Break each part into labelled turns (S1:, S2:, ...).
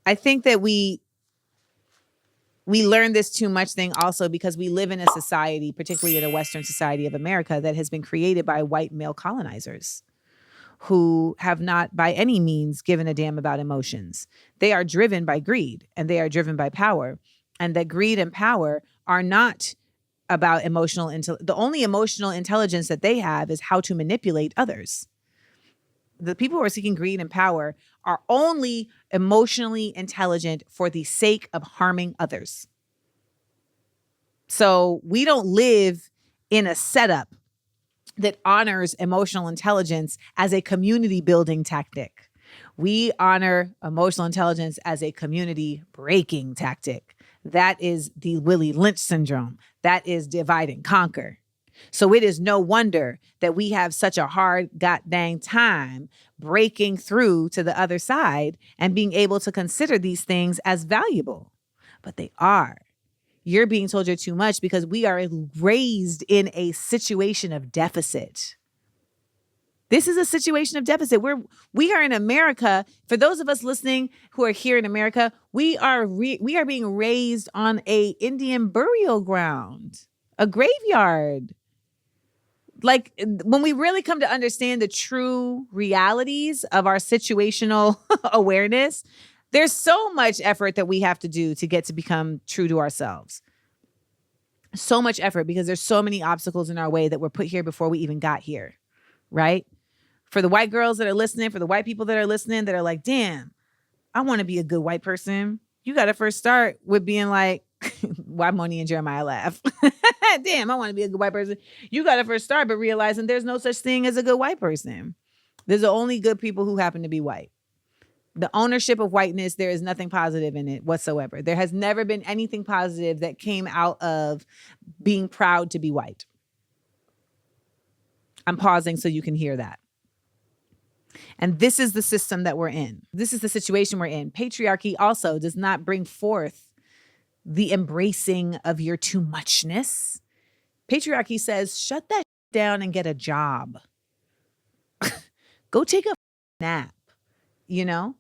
S1: I think that we learn this too much thing also because we live in a society, particularly in a Western society of America, that has been created by white male colonizers who have not by any means given a damn about emotions. They are driven by greed and they are driven by power. And that greed and power are not about emotional the only emotional intelligence that they have is how to manipulate others. The people who are seeking greed and power are only emotionally intelligent for the sake of harming others. So we don't live in a setup that honors emotional intelligence as a community building tactic. We honor emotional intelligence as a community breaking tactic. That is the Willie Lynch syndrome. That is divide and conquer. So it is no wonder that we have such a hard goddamn time breaking through to the other side and being able to consider these things as valuable. But they are. You're being told you're too much because we are raised in a situation of deficit. This is a situation of deficit. We are in America. For those of us listening who are here in America, we are being raised on a Indian burial ground, a graveyard. Like when we really come to understand the true realities of our situational awareness, there's so much effort that we have to do to get to become true to ourselves. So much effort because there's so many obstacles in our way that were put here before we even got here, right? For the white girls that are listening, for the white people that are listening that are like, damn, I want to be a good white person. You got to first start with being like, why Moni and Jeremiah laugh? Damn, I want to be a good white person. You got to first start by realizing there's no such thing as a good white person. There's only good people who happen to be white. The ownership of whiteness, there is nothing positive in it whatsoever. There has never been anything positive that came out of being proud to be white. I'm pausing so you can hear that. And this is the system that we're in. This is the situation we're in. Patriarchy also does not bring forth the embracing of your too muchness. Patriarchy says, shut that down and get a job. Go take a nap, you know?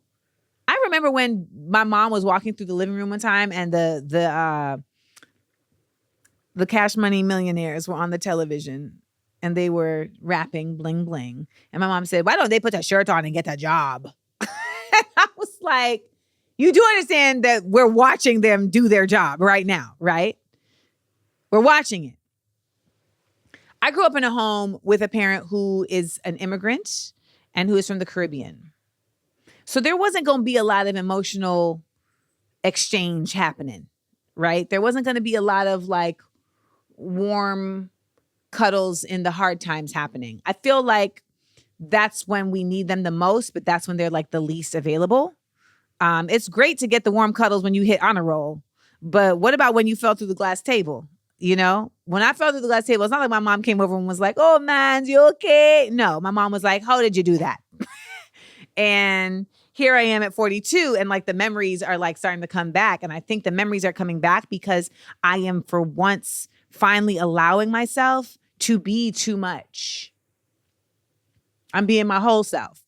S1: I remember when my mom was walking through the living room one time and the Cash Money Millionaires were on the television and they were rapping bling bling. And my mom said, why don't they put a shirt on and get a job? I was like, you do understand that we're watching them do their job right now, right? We're watching it. I grew up in a home with a parent who is an immigrant and who is from the Caribbean. So there wasn't going to be a lot of emotional exchange happening, right? There wasn't going to be a lot of like warm cuddles in the hard times happening. I feel like that's when we need them the most, but that's when they're like the least available. It's great to get the warm cuddles when you hit honor roll, but what about when you fell through the glass table? You know, when I fell through the glass table, it's not like my mom came over and was like, oh man, you okay? No, my mom was like, how did you do that? And here I am at 42 and like the memories are like starting to come back. And I think the memories are coming back because I am for once finally allowing myself to be too much. I'm being my whole self.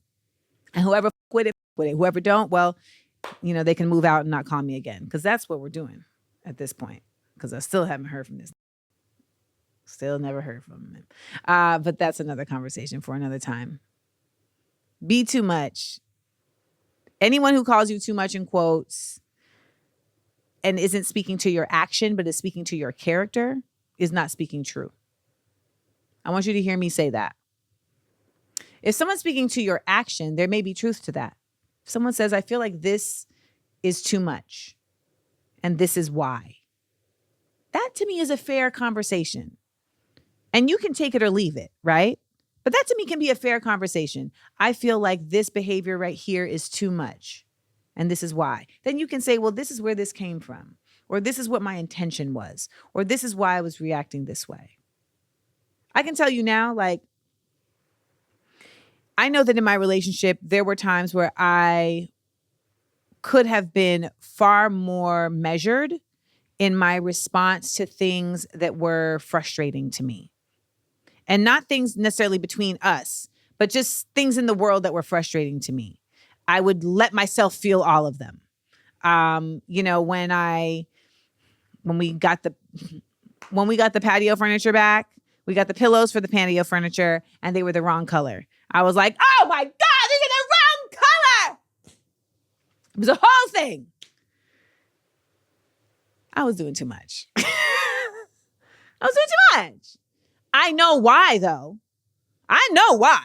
S1: And whoever with it, whoever don't, well, you know, they can move out and not call me again. Because that's what we're doing at this point. Because I still haven't heard from this. Still never heard from him. But that's another conversation for another time. Be too much. Anyone who calls you too much in quotes and isn't speaking to your action, but is speaking to your character is not speaking true. I want you to hear me say that. If someone's speaking to your action, there may be truth to that. If someone says, I feel like this is too much and this is why. That to me is a fair conversation. And you can take it or leave it, right? But that to me can be a fair conversation. I feel like this behavior right here is too much. And this is why. Then you can say, well, this is where this came from. Or this is what my intention was. Or this is why I was reacting this way. I can tell you now, like, I know that in my relationship, there were times where I could have been far more measured in my response to things that were frustrating to me. And not things necessarily between us, but just things in the world that were frustrating to me. I would let myself feel all of them. You know, when we got the patio furniture back, we got the pillows for the patio furniture and they were the wrong color. I was like, oh my God, these are the wrong color. It was a whole thing. I was doing too much. I was doing too much. I know why though. I know why.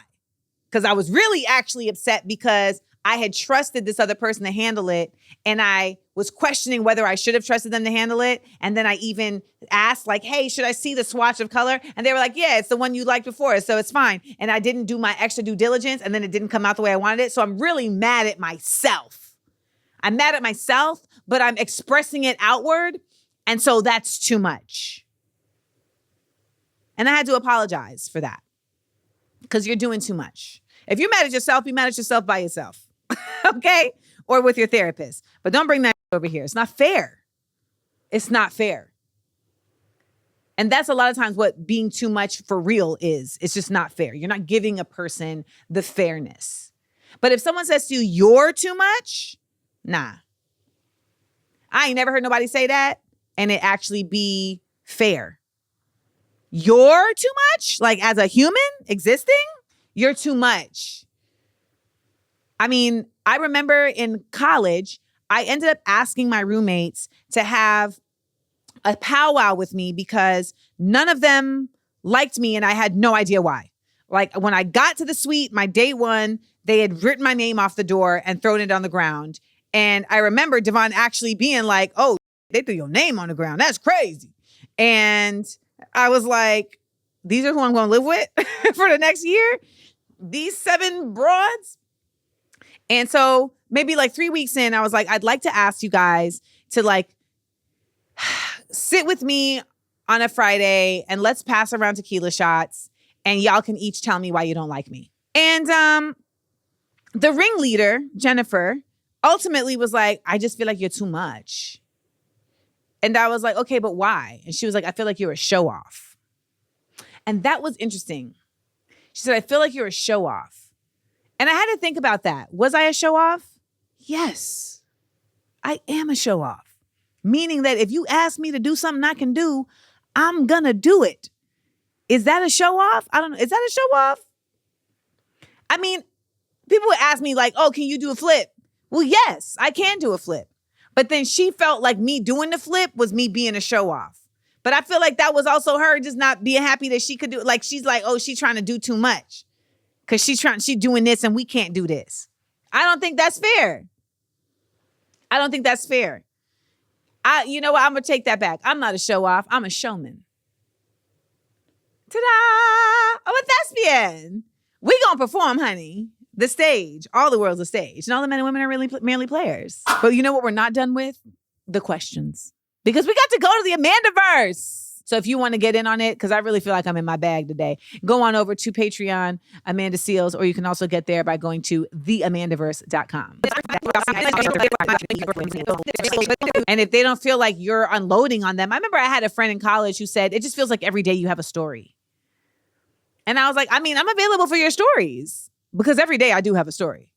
S1: Because I was really actually upset because I had trusted this other person to handle it. And I was questioning whether I should have trusted them to handle it. And then I even asked like, hey, should I see the swatch of color? And they were like, yeah, it's the one you liked before. So it's fine. And I didn't do my extra due diligence. And then it didn't come out the way I wanted it. So I'm really mad at myself. I'm mad at myself, but I'm expressing it outward. And so that's too much. And I had to apologize for that because you're doing too much. If you're mad at yourself, be mad at yourself by yourself. Okay? Or with your therapist. But don't bring that over here. It's not fair. It's not fair. And that's a lot of times what being too much for real is. It's just not fair. You're not giving a person the fairness. But if someone says to you, you're too much, nah. I ain't never heard nobody say that and it actually be fair. You're too much? Like as a human existing? You're too much. I mean, I remember in college, I ended up asking my roommates to have a powwow with me because none of them liked me and I had no idea why. Like when I got to the suite, my day one, they had written my name off the door and thrown it on the ground. And I remember Devon actually being like, oh, they threw your name on the ground. That's crazy. And I was like, these are who I'm going to live with for the next year. These 7 broads. And so maybe like 3 weeks in, I was like, I'd like to ask you guys to like sit with me on a Friday and let's pass around tequila shots and y'all can each tell me why you don't like me. And the ringleader, Jennifer, ultimately was like, I just feel like you're too much. And I was like, okay, but why? And she was like, I feel like you're a show off. And that was interesting. She said, I feel like you're a show off. And I had to think about that. Was I a show off? Yes, I am a show off. Meaning that if you ask me to do something I can do, I'm going to do it. Is that a show off? I don't know. Is that a show off? I mean, people would ask me like, oh, can you do a flip? Well, yes, I can do a flip. But then she felt like me doing the flip was me being a show off. But I feel like that was also her just not being happy that she could do it. Like, she's like, oh, she's trying to do too much. Because she's doing this and we can't do this. I don't think that's fair. I don't think that's fair. You know what? I'm going to take that back. I'm not a show off. I'm a showman. Ta-da! I'm a thespian. We going to perform, honey. The stage. All the world's a stage. And all the men and women are really merely players. But you know what we're not done with? The questions. Because we got to go to the Amandaverse. So if you want to get in on it, because I really feel like I'm in my bag today, go on over to Patreon, Amanda Seales, or you can also get there by going to theamandaverse.com. And if they don't feel like you're unloading on them, I remember I had a friend in college who said, it just feels like every day you have a story. And I was like, I mean, I'm available for your stories because every day I do have a story.